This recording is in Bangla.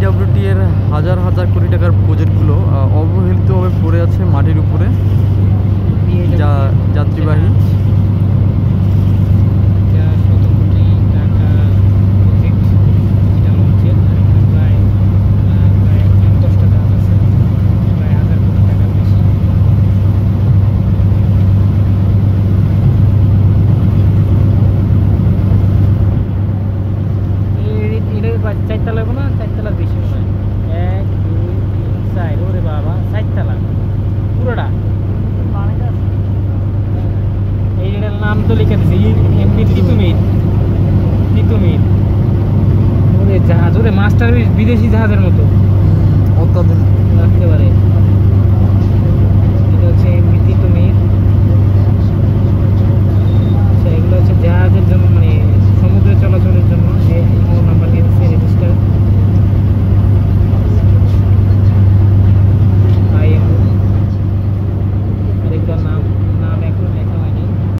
পিডব্লিউডি এর হাজার হাজার কোটি টাকার প্রজেক্টগুলো অবহেলিতভাবে পড়ে আছে মাটির উপরে, যা যাত্রীবাহী। চারতলা হবে না, চারতলার বেশি মনে হয়। 1 2 3 4, ওরে বাবা, চারতলা পুরোটা। এইটার নাম তো লিখে দিছে এমপি তিতুমির। ওরে জাহাজ, ওরে মাস্টার বিদেশি জাহাজের মতো অত্যাধুনিক রাখতে পারে।